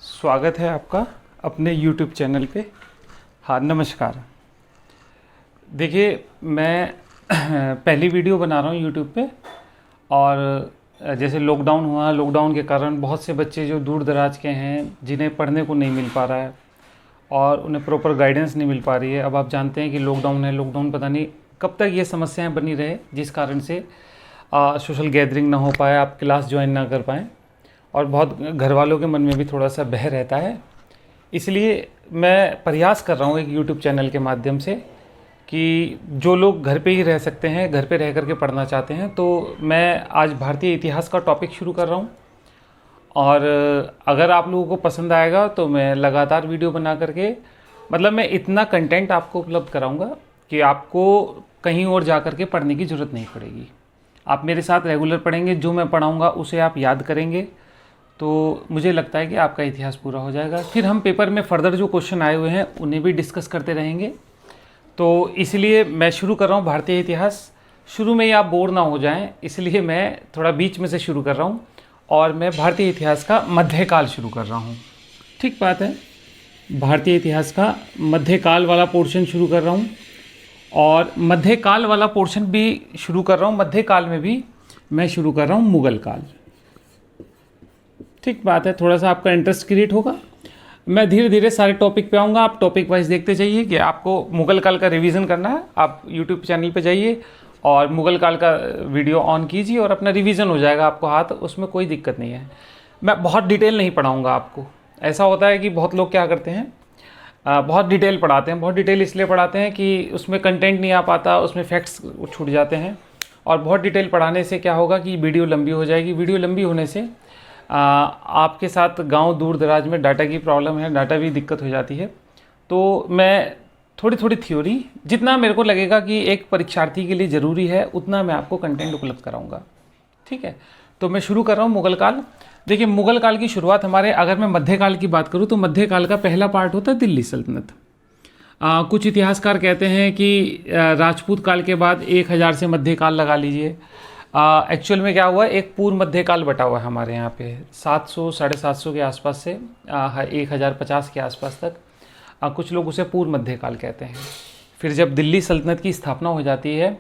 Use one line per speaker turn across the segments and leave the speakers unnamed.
स्वागत है आपका अपने YouTube चैनल पे। हाँ, नमस्कार। देखिए, मैं पहली वीडियो बना रहा हूँ YouTube पे। और जैसे लॉकडाउन हुआ, लॉकडाउन के कारण बहुत से बच्चे जो दूर दराज के हैं, जिन्हें पढ़ने को नहीं मिल पा रहा है और उन्हें प्रॉपर गाइडेंस नहीं मिल पा रही है। अब आप जानते हैं कि लॉकडाउन है, लॉकडाउन पता नहीं कब तक ये समस्याएं बनी रहे, जिस कारण से सोशल गैदरिंग ना हो पाए, आप क्लास ज्वाइन ना कर पाएँ और बहुत घर वालों के मन में भी थोड़ा सा भय रहता है। इसलिए मैं प्रयास कर रहा हूँ एक YouTube चैनल के माध्यम से कि जो लोग घर पे ही रह सकते हैं, घर पे रह करके पढ़ना चाहते हैं, तो मैं आज भारतीय इतिहास का टॉपिक शुरू कर रहा हूँ। और अगर आप लोगों को पसंद आएगा तो मैं लगातार वीडियो बना करके, मतलब मैं इतना कंटेंट आपको उपलब्ध कराऊँगा कि आपको कहीं और जा कर के पढ़ने की ज़रूरत नहीं पड़ेगी। आप मेरे साथ रेगुलर पढ़ेंगे, जो मैं पढ़ाऊँगा उसे आप याद करेंगे, तो मुझे लगता है कि आपका इतिहास पूरा हो जाएगा। फिर हम पेपर में फर्दर जो क्वेश्चन आए हुए हैं उन्हें भी डिस्कस करते रहेंगे। तो इसलिए मैं शुरू कर रहा हूँ भारतीय इतिहास। शुरू में ही आप बोर ना हो जाएं, इसलिए मैं थोड़ा बीच में से शुरू कर रहा हूँ और मैं भारतीय इतिहास का मध्यकाल शुरू कर रहा हूँ। ठीक बात है, भारतीय इतिहास का मध्यकाल वाला पोर्शन शुरू कर रहा हूँ। और मध्यकाल वाला पोर्शन भी शुरू कर रहा हूँ, मध्यकाल में भी मैं शुरू कर रहा हूँ मुगल काल। ठीक बात है, थोड़ा सा आपका इंटरेस्ट क्रिएट होगा। मैं धीरे धीरे सारे टॉपिक पे आऊँगा, आप टॉपिक वाइज देखते जाइए। कि आपको मुगल काल का रिवीजन करना है, आप यूट्यूब चैनल पे जाइए और मुगल काल का वीडियो ऑन कीजिए और अपना रिवीजन हो जाएगा आपको हाथ, उसमें कोई दिक्कत नहीं है। मैं बहुत डिटेल नहीं पढ़ाऊँगा आपको। ऐसा होता है कि बहुत लोग क्या करते हैं, बहुत डिटेल पढ़ाते हैं। बहुत डिटेल इसलिए पढ़ाते हैं कि उसमें कंटेंट नहीं आ पाता, उसमें फैक्ट्स छूट जाते हैं। और बहुत डिटेल पढ़ाने से क्या होगा कि वीडियो लंबी हो जाएगी। वीडियो लंबी होने से आपके साथ गांव दूर दराज में डाटा की प्रॉब्लम है, डाटा भी दिक्कत हो जाती है। तो मैं थोड़ी थोड़ी थ्योरी, जितना मेरे को लगेगा कि एक परीक्षार्थी के लिए ज़रूरी है, उतना मैं आपको कंटेंट उपलब्ध कराऊंगा। ठीक है, तो मैं शुरू कर रहा हूँ मुगल काल। देखिए, मुगल काल की शुरुआत हमारे, अगर मैं मध्यकाल की बात करूँ तो मध्यकाल का पहला पार्ट होता है दिल्ली सल्तनत। कुछ इतिहासकार कहते हैं कि राजपूत काल के बाद 1000 से मध्यकाल लगा लीजिए। एक्चुअल में क्या हुआ, एक पूर्व मध्यकाल बटा हुआ है हमारे यहाँ पे 700 750 के आसपास से 1050 के आसपास तक। कुछ लोग उसे पूर्व मध्यकाल कहते हैं। फिर जब दिल्ली सल्तनत की स्थापना हो जाती है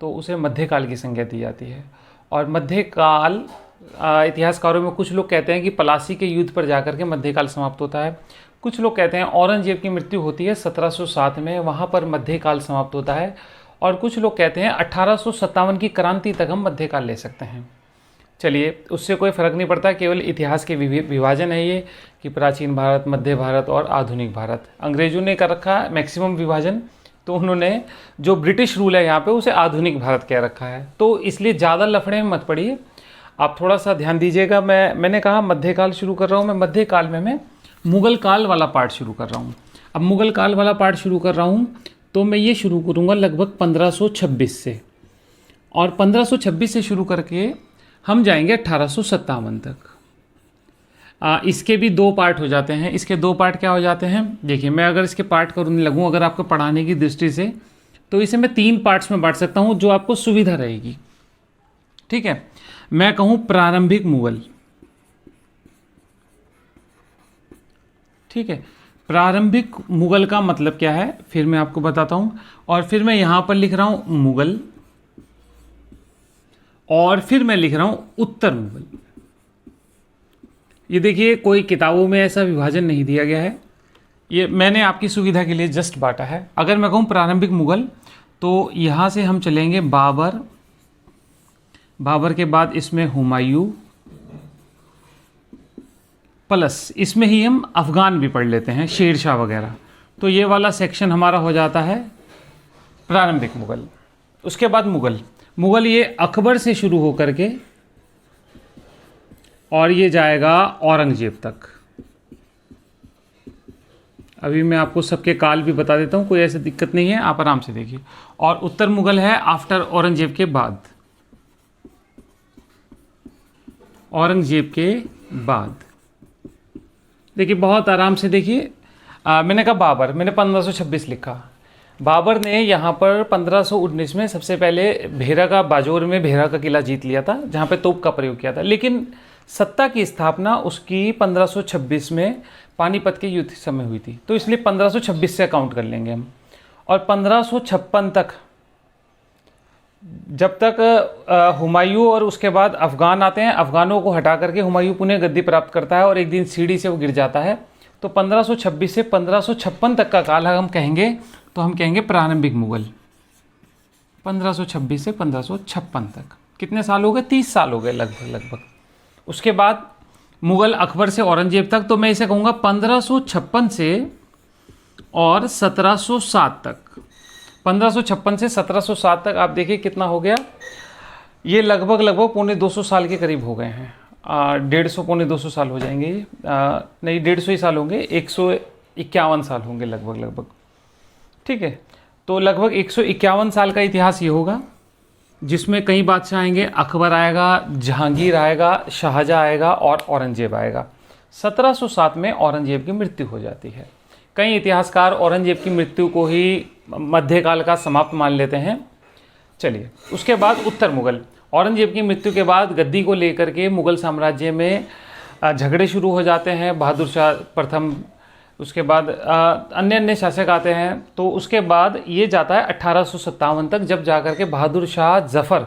तो उसे मध्यकाल की संज्ञा दी जाती है। और मध्यकाल, इतिहासकारों में कुछ लोग कहते हैं कि प्लासी के युद्ध पर जाकर के मध्यकाल समाप्त होता है। कुछ लोग कहते हैं औरंगजेब की मृत्यु होती है 1707 में, वहाँ पर मध्यकाल समाप्त होता है। और कुछ लोग कहते हैं 1857 की क्रांति तक हम मध्यकाल ले सकते हैं। चलिए, उससे कोई फ़र्क नहीं पड़ता, केवल इतिहास के विभाजन है ये कि प्राचीन भारत, मध्य भारत और आधुनिक भारत। अंग्रेजों ने कर रखा है मैक्सिमम विभाजन, तो उन्होंने जो ब्रिटिश रूल है यहाँ पे उसे आधुनिक भारत कह रखा है। तो इसलिए ज़्यादा लफड़े में मत पड़िए, आप थोड़ा सा ध्यान दीजिएगा। मैंने कहा मध्यकाल शुरू कर रहा हूँ। मैं मध्यकाल में मैं मुगल काल वाला पार्ट शुरू कर रहा हूँ। अब मुगल काल वाला पार्ट शुरू कर रहा हूँ तो मैं ये शुरू करूँगा लगभग 1526 से। और 1526 से शुरू करके हम जाएंगे 1857 तक। इसके भी दो पार्ट हो जाते हैं। इसके दो पार्ट क्या हो जाते हैं, देखिए, मैं अगर इसके पार्ट करने लगूँ, अगर आपको पढ़ाने की दृष्टि से, तो इसे मैं 3 पार्ट्स में बांट सकता हूँ, जो आपको सुविधा रहेगी। ठीक है, मैं कहूँ प्रारंभिक मुगल। ठीक है, प्रारंभिक मुगल का मतलब क्या है फिर मैं आपको बताता हूँ। और फिर मैं यहाँ पर लिख रहा हूँ मुगल, और फिर मैं लिख रहा हूँ उत्तर मुगल। ये देखिए, कोई किताबों में ऐसा विभाजन नहीं दिया गया है, ये मैंने आपकी सुविधा के लिए जस्ट बांटा है। अगर मैं कहूँ प्रारंभिक मुगल, तो यहाँ से हम चलेंगे बाबर, बाबर के बाद इसमें हुमायूं, प्लस इसमें ही हम अफ़गान भी पढ़ लेते हैं, शेर शाह वगैरह। तो ये वाला सेक्शन हमारा हो जाता है प्रारंभिक मुगल। उसके बाद मुगल ये अकबर से शुरू होकर के और ये जाएगा औरंगजेब तक। अभी मैं आपको सबके काल भी बता देता हूँ, कोई ऐसी दिक्कत नहीं है, आप आराम से देखिए। और उत्तर मुगल है आफ्टर औरंगजेब के बाद, औरंगजेब के बाद। देखिए, बहुत आराम से देखिए। मैंने कहा बाबर, मैंने 1526 लिखा। बाबर ने यहाँ पर 1519 में सबसे पहले भेरा का, बाजौर में भेरा का किला जीत लिया था, जहाँ पे तोप का प्रयोग किया था। लेकिन सत्ता की स्थापना उसकी 1526 में पानीपत के युद्ध समय हुई थी, तो इसलिए 1526 से काउंट कर लेंगे हम। और 1556 तक, जब तक हुमायूं और उसके बाद अफ़गान आते हैं, अफ़गानों को हटा करके हुमायूं पुनः गद्दी प्राप्त करता है और एक दिन सीढ़ी से वो गिर जाता है। तो 1526 से 1556 तक का काल हम कहेंगे, तो हम कहेंगे प्रारंभिक मुगल। 1526 से 1556 तक कितने साल हो गए? 30 साल हो गए लगभग। उसके बाद मुगल अकबर से औरंगजेब तक, तो मैं इसे कहूँगा 1556 से और 1707 तक। 1556 से 1707 तक आप देखिए कितना हो गया, ये लगभग पौने 200 साल के करीब हो गए हैं। 150 पौने 200 साल हो जाएंगे ये, नहीं 150 ही साल होंगे, 151 साल होंगे लगभग। ठीक है, तो लगभग 151 साल का इतिहास ये होगा, जिसमें कई बादशाह आएंगे। अकबर आएगा, जहांगीर आएगा, शाहजहाँ आएगा और औरंगजेब आएगा। 1707 में औरंगजेब की मृत्यु हो जाती है। कई इतिहासकार औरंगजेब की मृत्यु को ही मध्यकाल का समाप्त मान लेते हैं। चलिए, उसके बाद उत्तर मुगल। औरंगजेब की मृत्यु के बाद गद्दी को लेकर के मुगल साम्राज्य में झगड़े शुरू हो जाते हैं। बहादुर शाह प्रथम, उसके बाद अन्य शासक आते हैं। तो उसके बाद ये जाता है 1857 तक, जब जाकर के बहादुर शाह जफ़र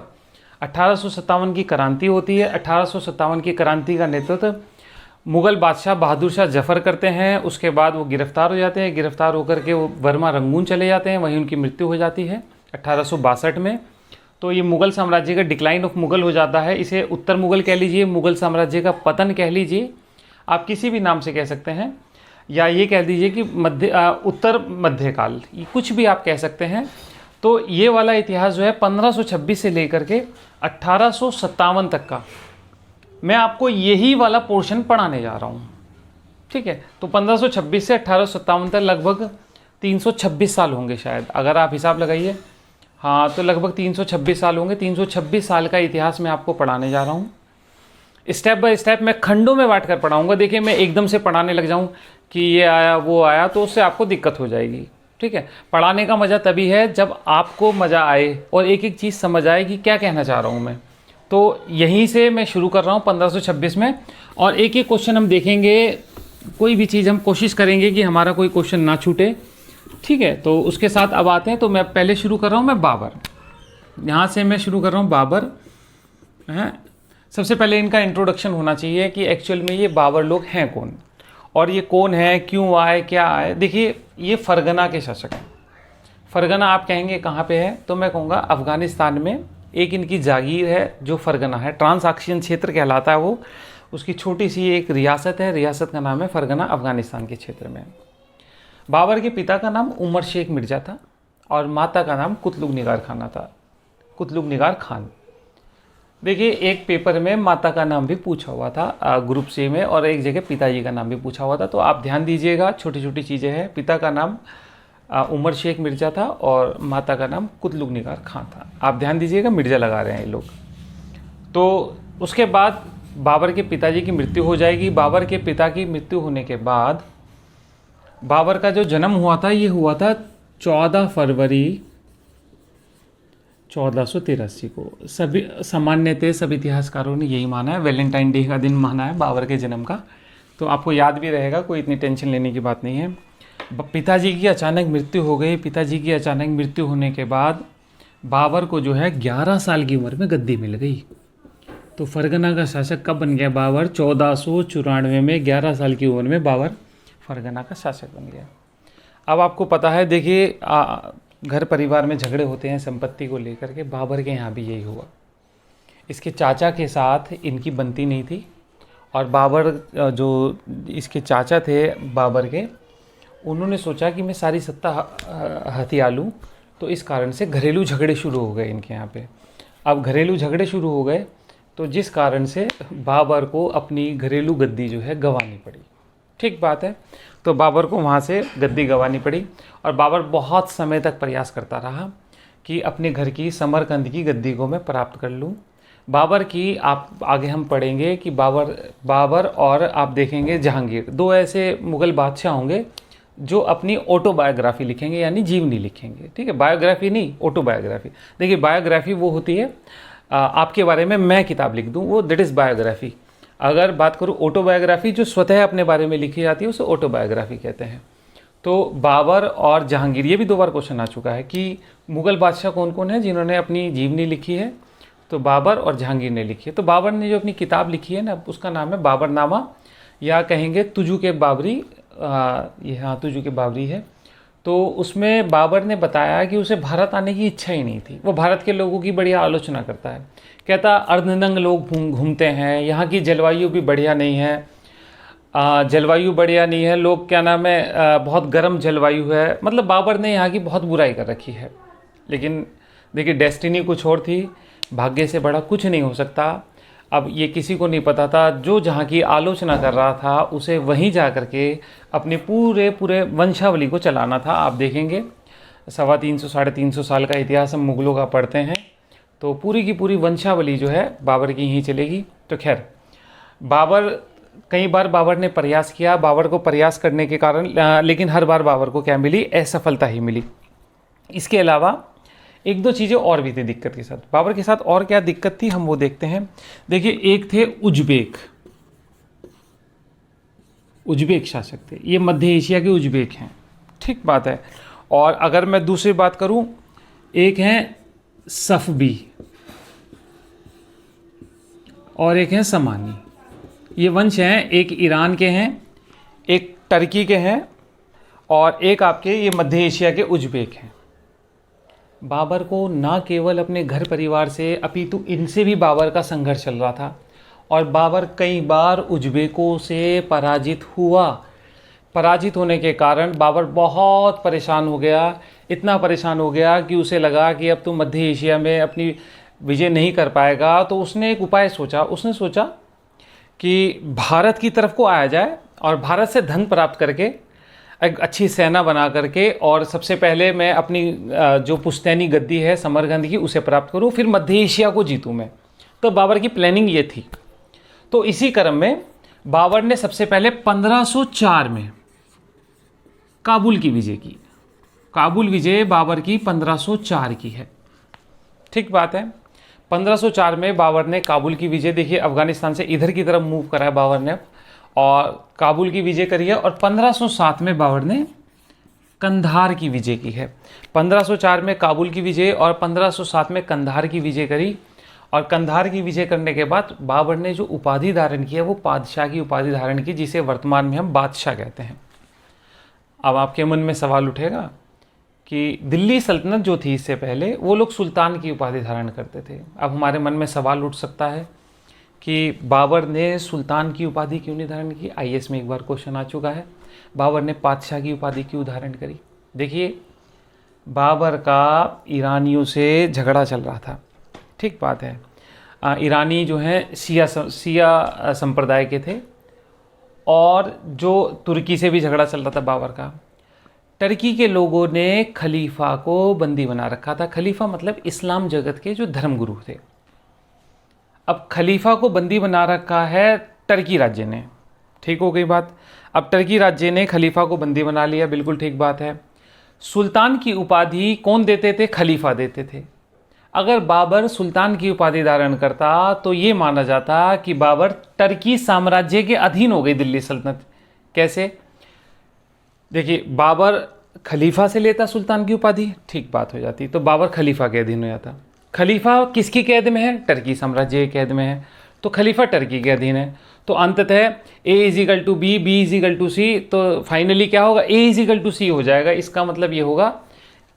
1857 की क्रांति होती है। 1857 की क्रांति का नेतृत्व मुगल बादशाह बहादुर शाह जफ़र करते हैं। उसके बाद वो गिरफ्तार हो जाते हैं। गिरफ्तार होकर के वो बर्मा रंगून चले जाते हैं, वहीं उनकी मृत्यु हो जाती है 1862 में। तो ये मुगल साम्राज्य का डिक्लाइन ऑफ मुगल हो जाता है। इसे उत्तर मुगल कह लीजिए, मुगल साम्राज्य का पतन कह लीजिए, आप किसी भी नाम से कह सकते हैं, या ये कह दीजिए कि उत्तर मध्यकाल, कुछ भी आप कह सकते हैं। तो ये वाला इतिहास जो है 1526 से लेकर के 1857 तक का, मैं आपको यही वाला पोर्शन पढ़ाने जा रहा हूँ। ठीक है, तो 1526 से 1857 तक लगभग 326 साल होंगे शायद, अगर आप हिसाब लगाइए। हाँ, तो लगभग 326 साल होंगे। 326 साल का इतिहास मैं आपको पढ़ाने जा रहा हूँ। स्टेप बाय स्टेप मैं खंडों में बांट कर पढ़ाऊँगा। देखिए, मैं एकदम से पढ़ाने लग जाऊँ कि ये आया वो आया, तो उससे आपको दिक्कत हो जाएगी। ठीक है, पढ़ाने का मज़ा तभी है जब आपको मज़ा आए और एक एक चीज़ समझ आए कि क्या कहना चाह रहा हूँ मैं। तो यहीं से मैं शुरू कर रहा हूँ 1526 में, और एक एक क्वेश्चन हम देखेंगे। कोई भी चीज़ हम कोशिश करेंगे कि हमारा कोई क्वेश्चन ना छूटे। ठीक है, तो उसके साथ अब आते हैं। तो मैं पहले शुरू कर रहा हूँ मैं बाबर, यहाँ से मैं शुरू कर रहा हूँ बाबर हैं। सबसे पहले इनका इंट्रोडक्शन होना चाहिए कि एक्चुअल में ये बाबर लोग हैं कौन, और ये कौन है, क्यों आए, क्या आए। देखिए, ये फरगना के शासक हैं। फरगना आप कहेंगे कहाँ पे है, तो मैं कहूँगा अफ़गानिस्तान में एक इनकी जागीर है जो फरगना है, ट्रांसआक्शियन क्षेत्र कहलाता है वो। उसकी छोटी सी एक रियासत है, रियासत का नाम है फरगना, अफ़गानिस्तान के क्षेत्र में। बाबर के पिता का नाम उमर शेख मिर्ज़ा था और माता का नाम कुतलुग निगार खाना था, कुतलुग निगार खान। देखिए, एक पेपर में माता का नाम भी पूछा हुआ था ग्रुप सी में, और एक जगह पिताजी का नाम भी पूछा हुआ था। तो आप ध्यान दीजिएगा, छोटी छोटी चीज़ें हैं। पिता का नाम उमर शेख मिर्ज़ा था और माता का नाम कुतलुग निगार खान था। आप ध्यान दीजिएगा, मिर्ज़ा लगा रहे हैं ये लोग। तो उसके बाद बाबर के पिताजी की मृत्यु हो जाएगी। बाबर के पिता की मृत्यु होने के बाद बाबर का जो जन्म हुआ था, ये हुआ था 14 फरवरी 1483 को। सभी सामान्यतः सब इतिहासकारों ने यही माना है, वैलेंटाइन डे का दिन माना है बाबर के जन्म का। तो आपको याद भी रहेगा, कोई इतनी टेंशन लेने की बात नहीं है। पिताजी की अचानक मृत्यु हो गई। पिताजी की अचानक मृत्यु होने के बाद बाबर को जो है 11 साल की उम्र में गद्दी मिल गई। तो फरगना का शासक कब बन गया बाबर? 1494 में 11 साल की उम्र में बाबर फरगना का शासक बन गया। अब आपको पता है, देखिए, घर परिवार में झगड़े होते हैं संपत्ति को लेकर के। बाबर के यहाँ भी यही हुआ। इसके चाचा के साथ इनकी बनती नहीं थी, और बाबर जो इसके चाचा थे बाबर के, उन्होंने सोचा कि मैं सारी सत्ता हथिया लूँ। तो इस कारण से घरेलू झगड़े शुरू हो गए इनके यहाँ पे। अब घरेलू झगड़े शुरू हो गए, तो जिस कारण से बाबर को अपनी घरेलू गद्दी जो है गंवानी पड़ी। ठीक बात है, तो बाबर को वहाँ से गद्दी गंवानी पड़ी, और बाबर बहुत समय तक प्रयास करता रहा कि अपने घर की समरकंद की गद्दी को मैं प्राप्त कर लूँ। बाबर की आप आगे हम पढ़ेंगे कि बाबर और आप देखेंगे जहांगीर, दो ऐसे मुग़ल बादशाह होंगे जो अपनी ऑटोबायोग्राफी लिखेंगे, यानी जीवनी लिखेंगे। ठीक है, बायोग्राफी नहीं, ऑटोबायोग्राफी। देखिए, बायोग्राफी वो होती है आपके बारे में मैं किताब लिख दूँ, वो दैट इज़ बायोग्राफी। अगर बात करूँ ऑटोबायोग्राफी, जो स्वतः अपने बारे में लिखी जाती है उसे ऑटोबायोग्राफी कहते हैं। तो बाबर और जहांगीर, ये भी 2 बार क्वेश्चन आ चुका है कि मुग़ल बादशाह कौन कौन है जिन्होंने अपनी जीवनी लिखी है, तो बाबर और जहांगीर ने लिखी है। तो बाबर ने जो अपनी किताब लिखी है ना, उसका नाम है बाबरनामा, या कहेंगे तुजु के बाबरी। ये हाँ, तुजु के बाबरी है। तो उसमें बाबर ने बताया कि उसे भारत आने की इच्छा ही नहीं थी। वो भारत के लोगों की बढ़िया आलोचना करता है, कहता अर्धनंग लोग घूमते हैं, यहाँ की जलवायु भी बढ़िया नहीं है, जलवायु बढ़िया नहीं है, लोग क्या नाम है बहुत गर्म जलवायु है। मतलब बाबर ने यहाँ की बहुत बुराई कर रखी है। लेकिन देखिए, डेस्टिनी कुछ और थी, भाग्य से बड़ा कुछ नहीं हो सकता। अब ये किसी को नहीं पता था, जो जहाँ की आलोचना कर रहा था उसे वहीं जा कर के अपने पूरे वंशावली को चलाना था। आप देखेंगे 350 साढ़े 300 साल का इतिहास हम मुग़लों का पढ़ते हैं, तो पूरी की पूरी वंशावली जो है बाबर की ही चलेगी। तो खैर, कई बार बाबर ने प्रयास किया, बाबर को प्रयास करने के कारण लेकिन हर बार बाबर को क्या मिली, असफलता ही मिली। इसके अलावा 1-2 चीज़ें और भी थी दिक्कत के साथ। बाबर के साथ और क्या दिक्कत थी हम वो देखते हैं। देखिए, एक थे उज्बेक शासक थे, ये मध्य एशिया के उज्बेक हैं, ठीक बात है। और अगर मैं दूसरी बात करूं, एक हैं सफवी और एक हैं समानी। ये वंश हैं, एक ईरान के हैं, एक टर्की के हैं, और एक आपके ये मध्य एशिया के उज्बेक हैं। बाबर को ना केवल अपने घर परिवार से अपितु इनसे भी बाबर का संघर्ष चल रहा था, और बाबर कई बार उज्बेकों से पराजित हुआ। पराजित होने के कारण बाबर बहुत परेशान हो गया, इतना परेशान हो गया कि उसे लगा कि अब तो मध्य एशिया में अपनी विजय नहीं कर पाएगा। तो उसने एक उपाय सोचा। उसने सोचा कि भारत की तरफ को आया जाए और भारत से धन प्राप्त करके एक अच्छी सेना बना करके, और सबसे पहले मैं अपनी जो पुश्तैनी गद्दी है समरकंद की उसे प्राप्त करूं, फिर मध्य एशिया को जीतूं मैं। तो बाबर की प्लानिंग ये थी। तो इसी क्रम में बाबर ने सबसे पहले 1504 में काबुल की विजय की। काबुल विजय बाबर की 1504 की है, ठीक बात है। 1504 में बाबर ने काबुल की विजय, देखिए अफगानिस्तान से इधर की तरफ मूव करा है बाबर ने, और काबुल की विजय करी है। और 1507 में बाबर ने कंधार की विजय की है। 1504 में काबुल की विजय और 1507 में कंधार की विजय करी। और कंधार की विजय करने के बाद बाबर ने जो उपाधि धारण किया वो पादशाह की उपाधि धारण की, जिसे वर्तमान में हम बादशाह कहते हैं। अब आपके मन में सवाल उठेगा कि दिल्ली सल्तनत जो थी इससे पहले, वो लोग सुल्तान की उपाधि धारण करते थे। अब हमारे मन में सवाल उठ सकता है कि बाबर ने सुल्तान की उपाधि क्यों नहीं धारण की। आईएएस में एक बार क्वेश्चन आ चुका है, बाबर ने पातशाह की उपाधि क्यों धारण करी। देखिए, बाबर का ईरानियों से झगड़ा चल रहा था, ठीक बात है। ईरानी जो हैं शिया संप्रदाय के थे, और जो तुर्की से भी झगड़ा चल रहा था बाबर का। टर्की के लोगों ने खलीफा को बंदी बना रखा था। खलीफा मतलब इस्लाम जगत के जो धर्मगुरु थे। अब खलीफा को बंदी बना रखा है टर्की राज्य ने, ठीक हो गई बात। अब टर्की राज्य ने खलीफा को बंदी बना लिया, बिल्कुल ठीक बात है। सुल्तान की उपाधि कौन देते थे? खलीफा देते थे। अगर बाबर सुल्तान की उपाधि धारण करता तो ये माना जाता कि बाबर टर्की साम्राज्य के अधीन हो गई दिल्ली सल्तनत। कैसे? देखिए, बाबर खलीफा से लेता सुल्तान की उपाधि, ठीक बात हो जाती, तो बाबर खलीफा के अधीन हो जाता। खलीफा किसकी कैद में है? टर्की साम्राज्य के कैद में है, तो खलीफा टर्की के अधीन है। तो अंततः A=B, B=C, तो फाइनली क्या होगा? A=C हो जाएगा। इसका मतलब ये होगा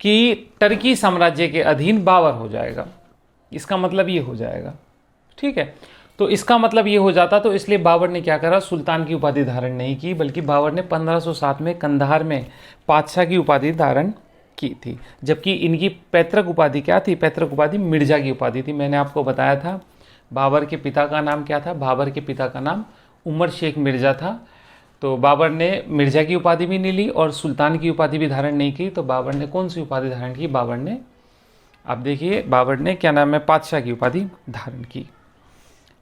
कि टर्की साम्राज्य के अधीन बाबर हो जाएगा। इसका मतलब ये हो जाएगा, ठीक है। तो इसका मतलब ये हो जाता, तो इसलिए बाबर ने क्या करा? सुल्तान की उपाधि धारण नहीं की, बल्कि बाबर ने 1507 में कंधार में पातशाह की उपाधि धारण की थी। जबकि इनकी पैतृक उपाधि क्या थी? पैतृक उपाधि मिर्जा की उपाधि थी। मैंने आपको बताया था बाबर के पिता का नाम क्या था? बाबर के पिता का नाम उमर शेख मिर्ज़ा था। तो बाबर ने मिर्ज़ा की उपाधि भी नहीं ली और सुल्तान की उपाधि भी धारण नहीं की। तो बाबर ने कौन सी उपाधि धारण की? बाबर ने, आप देखिए, बाबर ने क्या नाम है, पातशाह की उपाधि धारण की।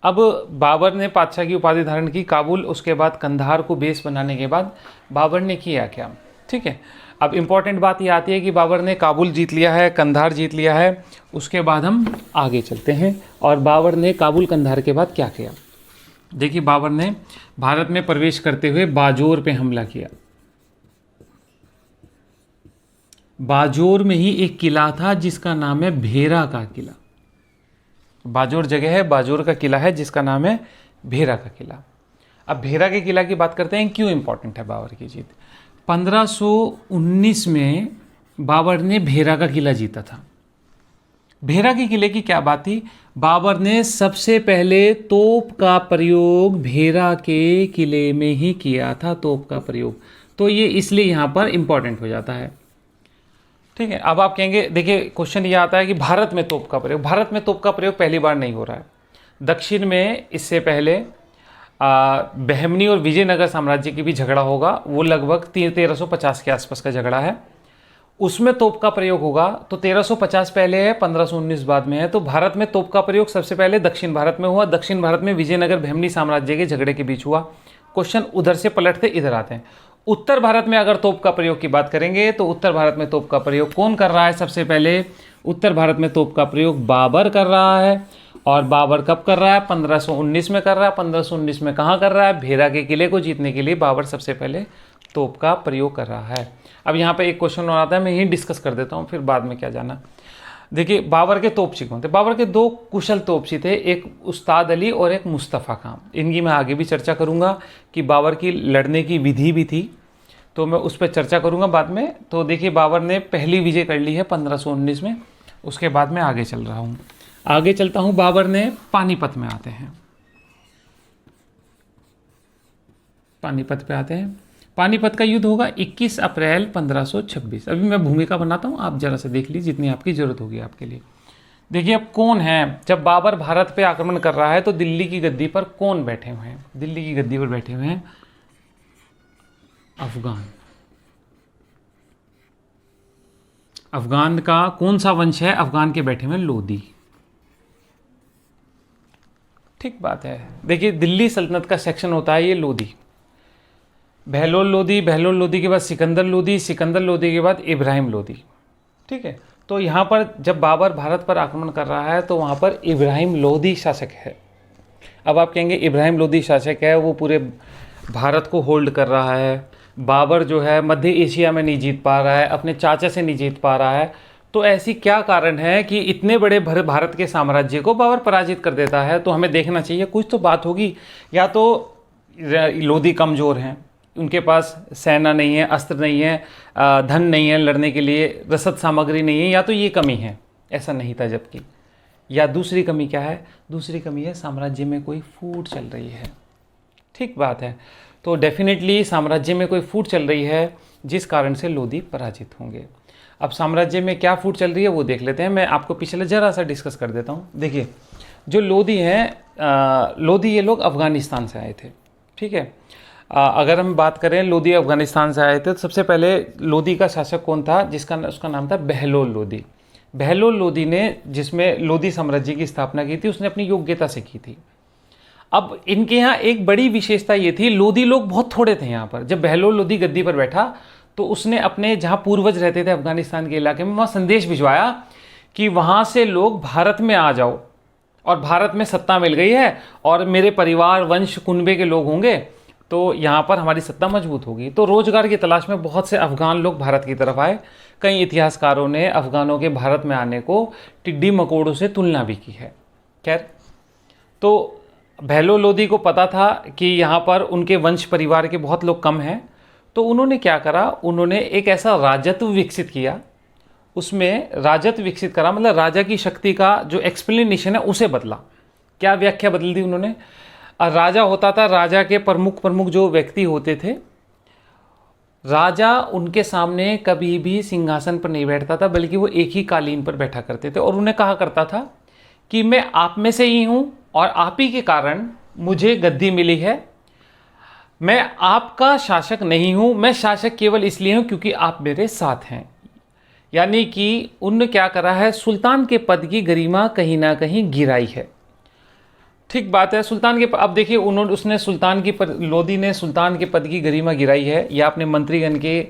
अब बाबर ने पातशाह की उपाधि धारण की काबुल, उसके बाद कंधार को बेस बनाने के बाद बाबर ने किया क्या? ठीक है, अब इम्पॉर्टेंट बात ये आती है कि बाबर ने काबुल जीत लिया है, कंधार जीत लिया है। उसके बाद हम आगे चलते हैं और बाबर ने काबुल कंधार के बाद क्या किया। देखिए बाबर ने भारत में प्रवेश करते हुए बाजोर पे हमला किया। बाजोर में ही एक किला था जिसका नाम है भेरा का किला। बाजोर जगह है, बाजोर का किला है जिसका नाम है भेरा का किला। अब भेरा के किला की बात करते हैं, क्यों इंपॉर्टेंट है बाबर की जीत। 1519 में बाबर ने भेरा का किला जीता था। भेरा के किले की क्या बात थी, बाबर ने सबसे पहले तोप का प्रयोग भेरा के किले में ही किया था, तोप का प्रयोग। तो ये इसलिए यहाँ पर इंपॉर्टेंट हो जाता है। ठीक है, अब आप कहेंगे, देखिए क्वेश्चन ये आता है कि भारत में तोप का प्रयोग, भारत में तोप का प्रयोग पहली बार नहीं हो रहा है। दक्षिण में इससे पहले बहमनी और विजयनगर साम्राज्य की भी झगड़ा होगा, वो लगभग 1350 के आसपास का झगड़ा है, उसमें तोप का प्रयोग होगा। तो 1350 पहले है, 1519 बाद में है। तो भारत में तोप का प्रयोग सबसे पहले दक्षिण भारत में हुआ। दक्षिण भारत में विजयनगर बहमनी साम्राज्य के झगड़े के बीच हुआ। क्वेश्चन उधर से पलटते इधर आते हैं। उत्तर भारत में अगर तोप का प्रयोग की बात करेंगे तो उत्तर भारत में तोप का प्रयोग कौन कर रहा है, सबसे पहले उत्तर भारत में तोप का प्रयोग बाबर कर रहा है। और बाबर कब कर रहा है, 1519 में कर रहा है। 1519 में कहाँ कर रहा है, भेरा के किले को जीतने के लिए बाबर सबसे पहले तोप का प्रयोग कर रहा है। अब यहाँ पे एक क्वेश्चन और आता है, मैं यही डिस्कस कर देता हूँ, फिर बाद में क्या जाना। देखिए बाबर के तोपची कौन थे, बाबर के दो कुशल तोपची थे, एक उस्ताद अली और एक मुस्तफ़ा खां। इनकी मैं आगे भी चर्चा करूँगा कि बाबर की लड़ने की विधि भी थी, तो मैं उस पर चर्चा करूँगा बाद में। तो देखिए बाबर ने पहली विजय कर ली है 1519 में, उसके बाद मैं आगे चल रहा हूँ, आगे चलता हूँ। बाबर ने पानीपत में आते हैं, पानीपत पे आते हैं। पानीपत का युद्ध होगा 21 अप्रैल 1526। अभी मैं भूमिका बनाता हूँ, आप जरा से देख लीजिए जितनी आपकी ज़रूरत होगी आपके लिए। देखिए अब कौन है, जब बाबर भारत पे आक्रमण कर रहा है तो दिल्ली की गद्दी पर कौन बैठे हुए हैं, दिल्ली की गद्दी पर बैठे हुए हैं अफगान। अफगान का कौन सा वंश है, अफगान के बैठे हुए हैं लोदी। ठीक बात है। देखिए दिल्ली सल्तनत का सेक्शन होता है ये लोदी, बहलोल लोदी, बहलोल लोदी के बाद सिकंदर लोदी, सिकंदर लोदी के बाद इब्राहिम लोदी। ठीक है, तो यहाँ पर जब बाबर भारत पर आक्रमण कर रहा है तो वहाँ पर इब्राहिम लोदी शासक है। अब आप कहेंगे इब्राहिम लोदी शासक है, वो पूरे भारत को होल्ड कर रहा है, बाबर जो है मध्य एशिया में नहीं जीत पा रहा है, अपने चाचा से नहीं जीत पा रहा है, तो ऐसी क्या कारण है कि इतने बड़े भारत के साम्राज्य को बाबर पराजित कर देता है। तो हमें देखना चाहिए कुछ तो बात होगी, या तो लोदी कमज़ोर हैं, उनके पास सेना नहीं है, अस्त्र नहीं है, धन नहीं है लड़ने के लिए, रसद सामग्री नहीं है, या तो ये कमी है, ऐसा नहीं था जबकि। या दूसरी कमी क्या है, दूसरी कमी है साम्राज्य में कोई फूट चल रही है। ठीक बात है, तो डेफिनेटली साम्राज्य में कोई फूट चल रही है जिस कारण से लोदी पराजित होंगे। अब साम्राज्य में क्या फूट चल रही है वो देख लेते हैं, मैं आपको पिछले ज़रा सा डिस्कस कर देता हूँ। देखिए जो लोदी हैं, लोदी ये लोग अफ़गानिस्तान से आए थे। ठीक है, अगर हम बात करें लोदी अफ़गानिस्तान से आए थे, तो सबसे पहले लोदी का शासक कौन था, उसका नाम था बहलोल लोदी। बहलोल लोदी ने, जिसमें लोदी साम्राज्य की स्थापना की थी, उसने अपनी योग्यता से की थी। अब इनके यहाँ एक बड़ी विशेषता ये थी, लोदी लोग बहुत थोड़े थे यहाँ पर। जब बहलोल लोदी गद्दी पर बैठा तो उसने अपने जहाँ पूर्वज रहते थे अफगानिस्तान के इलाके में, वहाँ संदेश भिजवाया कि वहाँ से लोग भारत में आ जाओ और भारत में सत्ता मिल गई है और मेरे परिवार वंश कुनबे के लोग होंगे तो यहाँ पर हमारी सत्ता मजबूत होगी। तो रोजगार की तलाश में बहुत से अफगान लोग भारत की तरफ आए। कई इतिहासकारों ने अफगानों के भारत में आने को टिड्डी मकोड़ों से तुलना भी की है। खैर, तो बहलोल लोदी को पता था कि यहाँ पर उनके वंश परिवार के बहुत लोग कम हैं, तो उन्होंने क्या करा, उन्होंने एक ऐसा राजत्व विकसित किया, उसमें राजत्व विकसित करा, मतलब राजा की शक्ति का जो एक्सप्लेनेशन है उसे बदला। क्या व्याख्या बदल दी उन्होंने, राजा होता था, राजा के प्रमुख जो व्यक्ति होते थे, राजा उनके सामने कभी भी सिंहासन पर नहीं बैठता था, बल्कि वो एक ही कालीन पर बैठा करते थे और उन्हें कहा करता था कि मैं आप में से ही हूँ और आप ही के कारण मुझे गद्दी मिली है, मैं आपका शासक नहीं हूँ, मैं शासक केवल इसलिए हूँ क्योंकि आप मेरे साथ हैं। यानी कि उनने क्या करा है, सुल्तान के पद की गरिमा कहीं ना कहीं गिराई है। ठीक बात है, सुल्तान के अब देखिए उसने सुल्तान की लोदी ने सुल्तान के पद की गरिमा गिराई है, या अपने मंत्रीगण के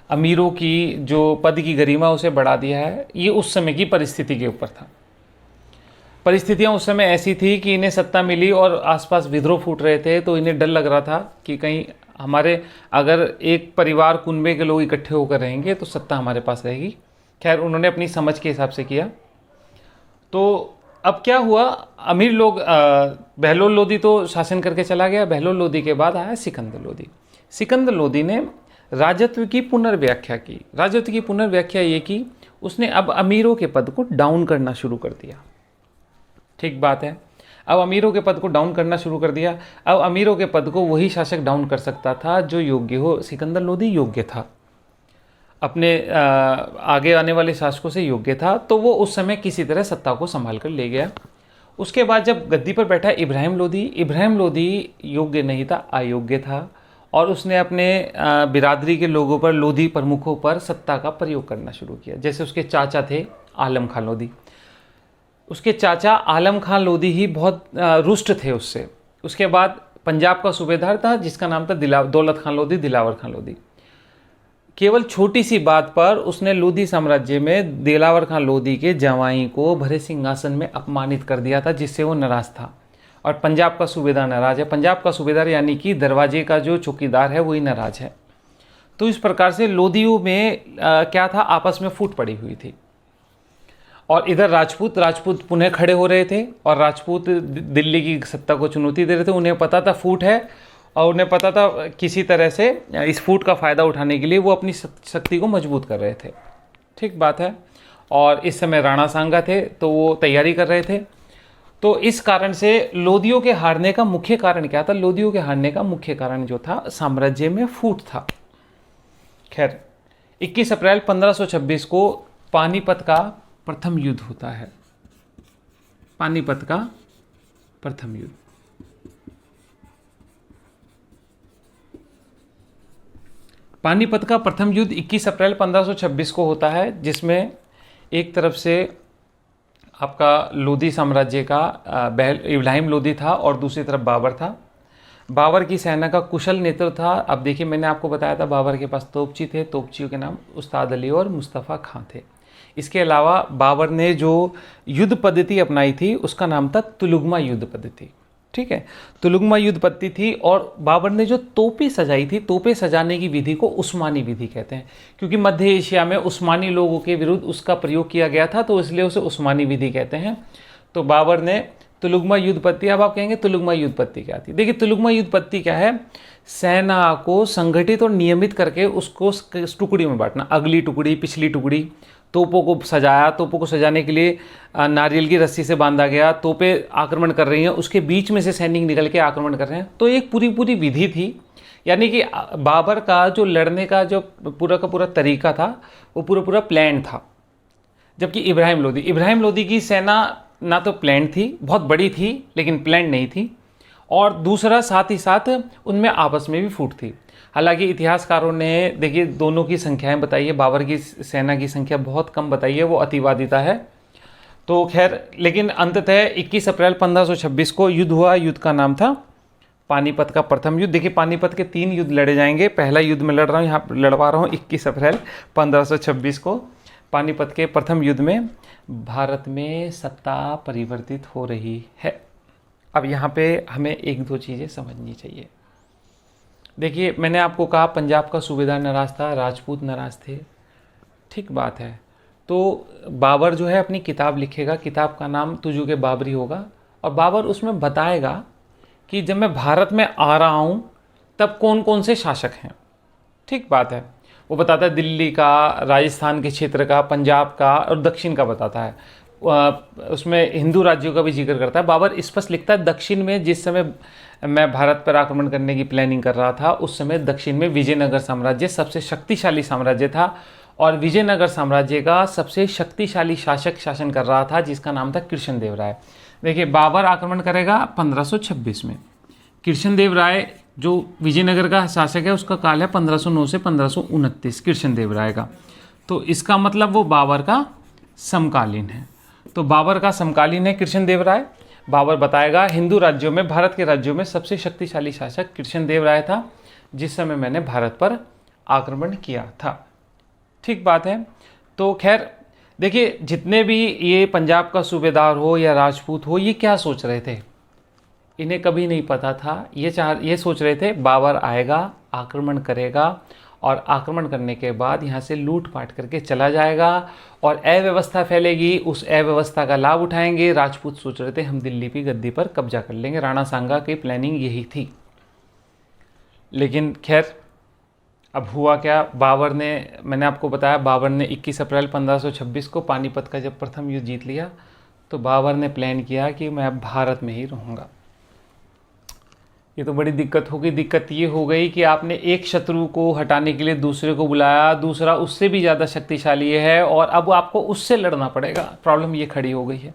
अमीरों की जो पद की गरिमा उसे बढ़ा दिया है। ये उस समय की परिस्थिति के ऊपर था। परिस्थितियां उस समय ऐसी थी कि इन्हें सत्ता मिली और आसपास विद्रोह फूट रहे थे, तो इन्हें डर लग रहा था कि कहीं हमारे अगर एक परिवार कुनबे के लोग इकट्ठे होकर रहेंगे तो सत्ता हमारे पास रहेगी। खैर उन्होंने अपनी समझ के हिसाब से किया। तो अब क्या हुआ, अमीर लोग बहलोल लोदी तो शासन करके चला गया। बहलोल लोदी के बाद आया सिकंदर लोदी। सिकंदर लोदी ने राजत्व की पुनर्व्याख्या की। राजत्व की पुनर्व्याख्या ये की, उसने अब अमीरों के पद को डाउन करना शुरू कर दिया। ठीक बात है, अब अमीरों के पद को डाउन करना शुरू कर दिया। अब अमीरों के पद को वही शासक डाउन कर सकता था जो योग्य हो। सिकंदर लोदी योग्य था, अपने आगे आने वाले शासकों से योग्य था, तो वो उस समय किसी तरह सत्ता को संभाल कर ले गया। उसके बाद जब गद्दी पर बैठा इब्राहिम लोदी, इब्राहिम लोदी योग्य नहीं था, अयोग्य था, और उसने अपने बिरादरी के लोगों पर, लोधी प्रमुखों पर सत्ता का प्रयोग करना शुरू किया। जैसे उसके चाचा थे आलम खान लोधी, उसके चाचा आलम खान लोधी ही बहुत रुष्ट थे उससे। उसके बाद पंजाब का सूबेदार था जिसका नाम था दौलत खान लोधी, दिलावर खान लोधी। केवल छोटी सी बात पर उसने लोधी साम्राज्य में दिलावर खान लोधी के जवाई को भरे सिंहासन में अपमानित कर दिया था, जिससे वो नाराज था। और पंजाब का सूबेदार नाराज है, पंजाब का सूबेदार यानी कि दरवाजे का जो चौकीदार है वही नाराज है। तो इस प्रकार से लोधियों में क्या था, आपस में फूट पड़ी हुई थी। और इधर राजपूत पुनः खड़े हो रहे थे और राजपूत दिल्ली की सत्ता को चुनौती दे रहे थे। उन्हें पता था फूट है और उन्हें पता था किसी तरह से इस फूट का फ़ायदा उठाने के लिए वो अपनी शक्ति को मजबूत कर रहे थे। ठीक बात है। और इस समय राणा सांगा थे तो वो तैयारी कर रहे थे। तो इस कारण से लोधियों के हारने का मुख्य कारण क्या था? लोधियों के हारने का मुख्य कारण जो था, साम्राज्य में फूट था। खैर 21 अप्रैल 1526 को पानीपत का प्रथम युद्ध होता है। पानीपत का प्रथम युद्ध। पानीपत का प्रथम युद्ध 21 अप्रैल 1526 को होता है, जिसमें एक तरफ से आपका लोधी साम्राज्य का इब्राहिम लोदी था और दूसरी तरफ बाबर था। बाबर की सेना का कुशल नेतृत्व था। अब देखिए, मैंने आपको बताया था बाबर के पास तोपची थे, तोपचियों के नाम उस्ताद अली और मुस्तफ़ा खां थे। इसके अलावा बाबर ने जो युद्ध पद्धति अपनाई थी उसका नाम था तुलुगमा युद्ध पद्धति। ठीक है, तुलुगमा युद्ध पद्धति थी। और बाबर ने जो तोपें सजाई थी, तोपें सजाने की विधि को उस्मानी विधि कहते हैं, क्योंकि मध्य एशिया में उस्मानी लोगों के विरुद्ध उसका प्रयोग किया गया था, तो इसलिए उसे उस्मानी विधि कहते हैं। तो बाबर ने तुलुगमा युद्ध पद्धति, अब आप कहेंगे तुलुगमा युद्ध पद्धति क्या थी? देखिए, तुलुगमा युद्ध पद्धति क्या है? सेना को संगठित और नियमित करके उसको टुकड़ियों में बांटना, अगली टुकड़ी, पिछली टुकड़ी। तोपों को सजाया, तोपों को सजाने के लिए नारियल की रस्सी से बांधा गया। तोपें आक्रमण कर रही हैं, उसके बीच में से सैनिक निकल के आक्रमण कर रहे हैं। तो एक पूरी विधि थी, यानी कि बाबर का जो लड़ने का जो पूरा का पूरा तरीका था वो पूरा प्लान था। जबकि इब्राहिम लोदी की सेना ना तो प्लान थी, बहुत बड़ी थी, लेकिन प्लान नहीं थी। और दूसरा, साथ ही साथ उनमें आपस में भी फूट थी। हालांकि इतिहासकारों ने देखिए दोनों की संख्याएं बताई है, बाबर की सेना की संख्या बहुत कम बताई है, वो अतिवादिता है। तो खैर, लेकिन अंततः 21 अप्रैल 1526 को युद्ध हुआ। युद्ध का नाम था पानीपत का प्रथम युद्ध। देखिए, पानीपत के 3 युद्ध लड़े जाएंगे। पहला युद्ध मैं लड़ रहा हूँ, यहाँ लड़वा रहा हूँ 21 अप्रैल 1526 को। पानीपत के प्रथम युद्ध में भारत में सत्ता परिवर्तित हो रही है। अब यहाँ पे हमें 1-2 चीज़ें समझनी चाहिए। देखिए, मैंने आपको कहा पंजाब का सूबेदार नाराज था, राजपूत नाराज थे। ठीक बात है। तो बाबर जो है अपनी किताब लिखेगा, किताब का नाम तुझू के बाबरी होगा, और बाबर उसमें बताएगा कि जब मैं भारत में आ रहा हूँ तब कौन कौन से शासक हैं। ठीक बात है। वो बताता है दिल्ली का, राजस्थान के क्षेत्र का, पंजाब का और दक्षिण का बताता है। उसमें हिंदू राज्यों का भी जिक्र करता है। बाबर स्पष्ट लिखता है, दक्षिण में जिस समय मैं भारत पर आक्रमण करने की प्लानिंग कर रहा था, उस समय दक्षिण में विजयनगर साम्राज्य सबसे शक्तिशाली साम्राज्य था, और विजयनगर साम्राज्य का सबसे शक्तिशाली शासक शासन कर रहा था, जिसका नाम था कृष्णदेव राय। देखिए, बाबर आक्रमण करेगा 1526 में। कृष्णदेव राय जो विजयनगर का शासक है, उसका काल है 1509 से 1529 कृष्णदेव राय का। तो इसका मतलब वो बाबर का समकालीन है। तो बाबर का समकालीन है कृष्णदेव राय। बाबर बताएगा हिंदू राज्यों में, भारत के राज्यों में सबसे शक्तिशाली शासक कृष्णदेव राय था, जिस समय मैंने भारत पर आक्रमण किया था। ठीक बात है। तो खैर, देखिए जितने भी ये पंजाब का सूबेदार हो या राजपूत हो, ये क्या सोच रहे थे, इन्हें कभी नहीं पता था। ये सोच रहे थे बाबर आएगा, आक्रमण करेगा और आक्रमण करने के बाद यहाँ से लूट-पाट करके चला जाएगा और अव्यवस्था फैलेगी, उस अव्यवस्था का लाभ उठाएंगे। राजपूत सोच रहे थे हम दिल्ली की गद्दी पर कब्जा कर लेंगे। राणा सांगा की प्लानिंग यही थी। लेकिन खैर अब हुआ क्या, बाबर ने, मैंने आपको बताया बाबर ने 21 अप्रैल 1526 को पानीपत का जब प्रथम युद्ध जीत लिया तो बाबर ने प्लान किया कि मैं अब भारत में ही रहूँगा। ये तो बड़ी दिक्कत हो गई। दिक्कत ये हो गई कि आपने एक शत्रु को हटाने के लिए दूसरे को बुलाया, दूसरा उससे भी ज़्यादा शक्तिशाली है और अब आपको उससे लड़ना पड़ेगा। प्रॉब्लम ये खड़ी हो गई है।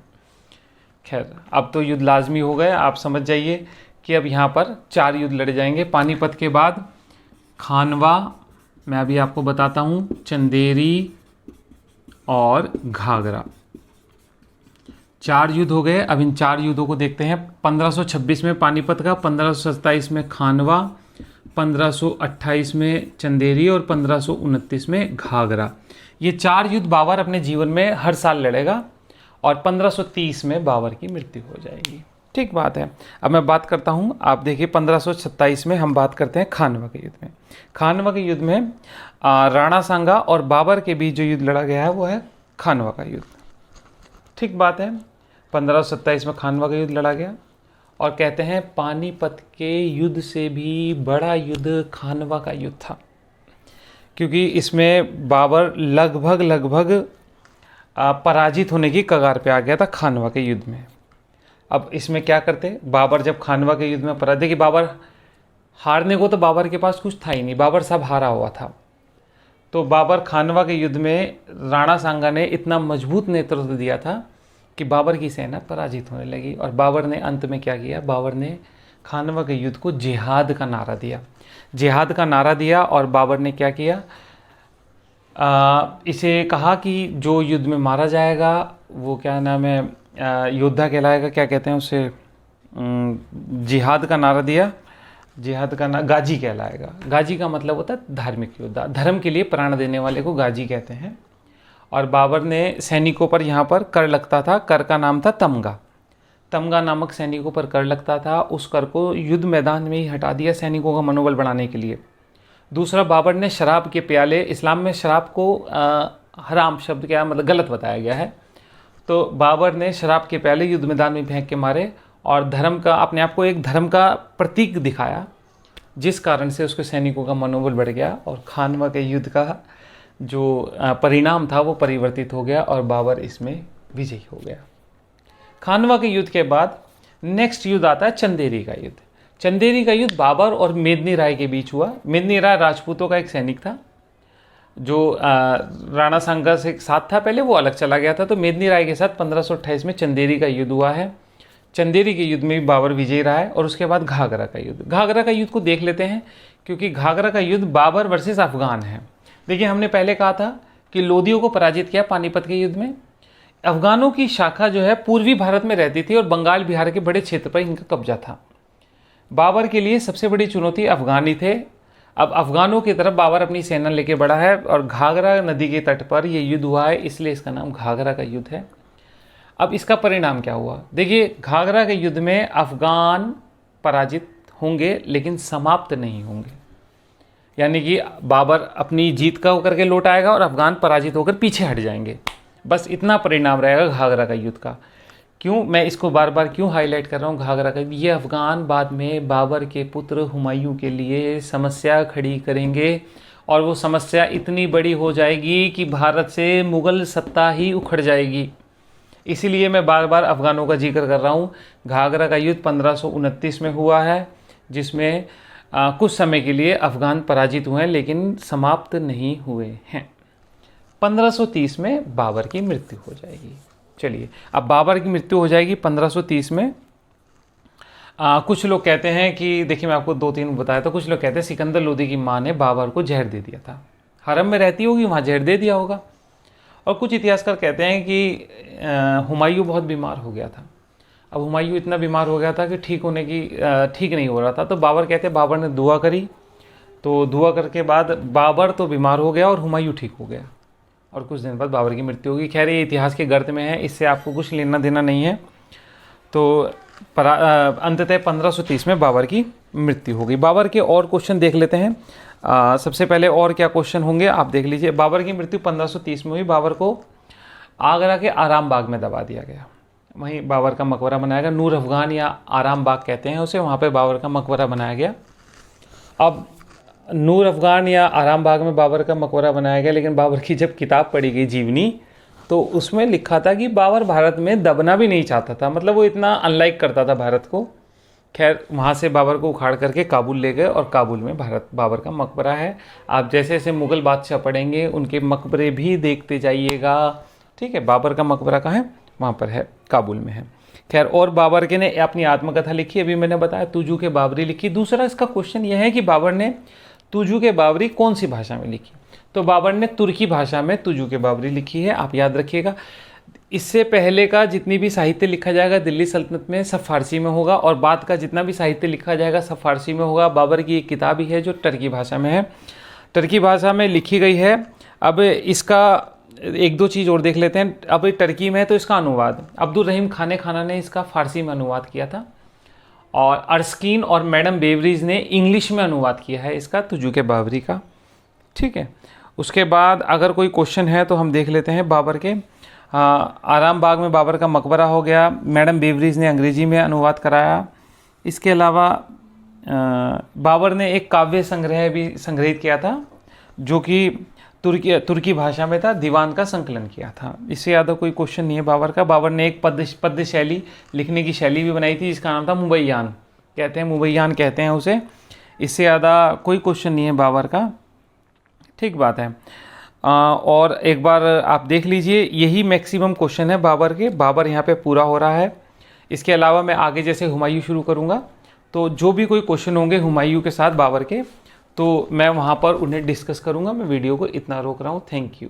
खैर अब तो युद्ध लाजमी हो गए। आप समझ जाइए कि अब यहाँ पर 4 युद्ध लड़े जाएंगे। पानीपत के बाद खानवा, मैं अभी आपको बताता हूँ, चंदेरी और घाघरा, 4 युद्ध हो गए। अब इन 4 युद्धों को देखते हैं। 1526 में पानीपत का, 1527 में खानवा, 1528 में चंदेरी और 1529 में घाघरा। ये 4 युद्ध बाबर अपने जीवन में हर साल लड़ेगा और 1530 में बाबर की मृत्यु हो जाएगी। ठीक बात है। अब मैं बात करता हूँ, आप देखिए 1527 में हम बात करते हैं खानवा के युद्ध में। खानवा के युद्ध में राणा सांगा और बाबर के बीच जो युद्ध लड़ा गया है वो है खानवा का युद्ध। ठीक बात है। 1527 में खानवा का युद्ध लड़ा गया और कहते हैं पानीपत के युद्ध से भी बड़ा युद्ध खानवा का युद्ध था, क्योंकि इसमें बाबर लगभग पराजित होने की कगार पे आ गया था खानवा के युद्ध में। अब इसमें क्या करते, बाबर जब खानवा के युद्ध में पराजित, देखिए बाबर हारने को तो बाबर के पास कुछ था ही नहीं, बाबर सब हारा हुआ था। तो बाबर खानवा के युद्ध में राणा सांगा ने इतना मजबूत नेतृत्व दिया था कि बाबर की सेना पराजित होने लगी और बाबर ने अंत में क्या किया, बाबर ने खानवा के युद्ध को जिहाद का नारा दिया। जिहाद का नारा दिया और बाबर ने क्या किया, इसे कहा कि जो युद्ध में मारा जाएगा वो क्या नाम है, योद्धा कहलाएगा, क्या कहते हैं उसे, जिहाद का नारा दिया। जिहाद का गाजी कहलाएगा। गाजी का मतलब होता है धार्मिक योद्धा, धर्म के लिए प्राण देने वाले को गाजी कहते हैं। और बाबर ने सैनिकों पर यहाँ पर कर लगता था, कर का नाम था तमगा। तमगा नामक सैनिकों पर कर लगता था, उस कर को युद्ध मैदान में ही हटा दिया सैनिकों का मनोबल बढ़ाने के लिए। दूसरा, बाबर ने शराब के प्याले, इस्लाम में शराब को हराम शब्द क्या मतलब गलत बताया गया है, तो बाबर ने शराब के प्याले युद्ध मैदान में फेंक के मारे और धर्म का, अपने आप को एक धर्म का प्रतीक दिखाया, जिस कारण से उसके सैनिकों का मनोबल बढ़ गया और खानवा के युद्ध का जो परिणाम था वो परिवर्तित हो गया और बाबर इसमें विजयी हो गया। खानवा के युद्ध के बाद नेक्स्ट युद्ध आता है चंदेरी का युद्ध। चंदेरी का युद्ध बाबर और मेदिनी राय के बीच हुआ। मेदिनी राय राजपूतों का एक सैनिक था जो राणा सांगा से साथ था, पहले वो अलग चला गया था। तो मेदिनी राय के साथ 1528 में चंदेरी का युद्ध हुआ है। चंदेरी के युद्ध में भी बाबर विजयी रहा है। और उसके बाद घाघरा का युद्ध। घाघरा का युद्ध को देख लेते हैं, क्योंकि घाघरा का युद्ध बाबर वर्सेस अफगान है। देखिए हमने पहले कहा था कि लोदियों को पराजित किया पानीपत के युद्ध में। अफगानों की शाखा जो है पूर्वी भारत में रहती थी और बंगाल बिहार के बड़े क्षेत्र पर इनका कब्जा था। बाबर के लिए सबसे बड़ी चुनौती अफगानी थे। अब अफगानों की तरफ बाबर अपनी सेना लेके बढ़ा है और घाघरा नदी के तट पर यह युद्ध हुआ है, इसलिए इसका नाम घाघरा का युद्ध है। अब इसका परिणाम क्या हुआ, देखिए घाघरा के युद्ध में अफगान पराजित होंगे लेकिन समाप्त नहीं होंगे, यानी कि बाबर अपनी जीत का होकर के लौट आएगा और अफगान पराजित होकर पीछे हट जाएंगे। बस इतना परिणाम रहेगा घाघरा का युद्ध का। क्यों मैं इसको बार बार क्यों हाईलाइट कर रहा हूँ घाघरा का, ये अफगान बाद में बाबर के पुत्र हुमायूं के लिए समस्या खड़ी करेंगे और वो समस्या इतनी बड़ी हो जाएगी कि भारत से मुग़ल सत्ता ही उखड़ जाएगी। इसीलिए मैं बार बार अफगानों का जिक्र कर रहा हूँ। घाघरा का युद्ध 1529 में हुआ है, जिसमें कुछ समय के लिए अफगान पराजित हुए हैं लेकिन समाप्त नहीं हुए हैं। 1530 में बाबर की मृत्यु हो जाएगी। चलिए अब बाबर की मृत्यु हो जाएगी 1530 में। कुछ लोग कहते हैं कि, देखिए मैं आपको 2-3 बताया था, कुछ लोग कहते हैं सिकंदर लोदी की माँ ने बाबर को जहर दे दिया था। हरम में रहती होगी, वहाँ जहर दे दिया होगा। और कुछ इतिहासकार कहते हैं कि हुमायूं बहुत बीमार हो गया था। अब हुमायूं इतना बीमार हो गया था कि ठीक नहीं हो रहा था। तो बाबर कहते हैं बाबर ने दुआ करी, तो दुआ करके बाद बाबर तो बीमार हो गया और हुमायूं ठीक हो गया। और कुछ दिन बाद बाबर की मृत्यु होगी। खैर ये इतिहास के गर्त में है, इससे आपको कुछ लेना देना नहीं है। तो अंततः 1530 में बाबर की मृत्यु हो गई। बाबर के और क्वेश्चन देख लेते हैं। सबसे पहले और क्या क्वेश्चन होंगे आप देख लीजिए। बाबर की मृत्यु 1530 में हुई। बाबर को आगरा के आराम बाग में दबा दिया गया, वहीं बाबर का मकबरा बनाया गया। नूर अफगान या आराम बाग कहते हैं उसे, वहाँ पे बाबर का मकबरा बनाया गया। अब नूर अफगान या आराम बाग में बाबर का मकबरा बनाया गया, लेकिन बाबर की जब किताब पढ़ी गई जीवनी, तो उसमें लिखा था कि बाबर भारत में दबना भी नहीं चाहता था, मतलब वो इतना अनलाइक करता था भारत को। खैर वहाँ से बाबर को उखाड़ करके काबुल ले गए और काबुल में बाबर का मकबरा है। आप जैसे जैसे मुग़ल बादशाह पढ़ेंगे उनके मकबरे भी देखते जाइएगा, ठीक है। बाबर का मकबरा कहाँ है? वहाँ पर है, काबुल में है। खैर और बाबर के ने अपनी आत्मकथा लिखी, अभी मैंने बताया तुजू के बाबरी लिखी। दूसरा इसका क्वेश्चन यह है कि बाबर ने तुजू के बाबरी कौन सी भाषा में लिखी? तो बाबर ने तुर्की भाषा में तुजू के बाबरी लिखी है, आप याद रखिएगा। इससे पहले का जितनी भी साहित्य लिखा जाएगा दिल्ली सल्तनत में सब फारसी में होगा, और बाद का जितना भी साहित्य लिखा जाएगा सब फारसी में होगा। बाबर की एक किताब ही है जो टर्की भाषा में है, टर्की भाषा में लिखी गई है। अब इसका एक दो चीज़ और देख लेते हैं। अब टर्की में है तो इसका अनुवाद अब्दुल रहीम खाना ने इसका फ़ारसी में अनुवाद किया था, और अर्स्कीन और मैडम बेवरीज ने इंग्लिश में अनुवाद किया है इसका तुजू के बाबरी का, ठीक है। उसके बाद अगर कोई क्वेश्चन है तो हम देख लेते हैं। बाबर के आराम बाग में बाबर का मकबरा हो गया, मैडम बेवरीज ने अंग्रेजी में अनुवाद कराया। इसके अलावा बाबर ने एक काव्य संग्रह भी संग्रहित किया था जो कि तुर्की भाषा में था, दीवान का संकलन किया था। इससे ज़्यादा कोई क्वेश्चन नहीं है बाबर का। बाबर ने एक पद्य शैली लिखने की शैली भी बनाई थी जिसका नाम था मुबैयान, कहते हैं मुबैयान कहते हैं उसे। इससे ज़्यादा कोई क्वेश्चन नहीं है बाबर का, ठीक बात है। और एक बार आप देख लीजिए, यही मैक्सिमम क्वेश्चन है बाबर के। बाबर यहाँ पे पूरा हो रहा है। इसके अलावा मैं आगे जैसे हुमायूं शुरू करूँगा तो जो भी कोई क्वेश्चन होंगे हुमायूं के साथ बाबर के, तो मैं वहाँ पर उन्हें डिस्कस करूँगा। मैं वीडियो को इतना रोक रहा हूँ। Thank you.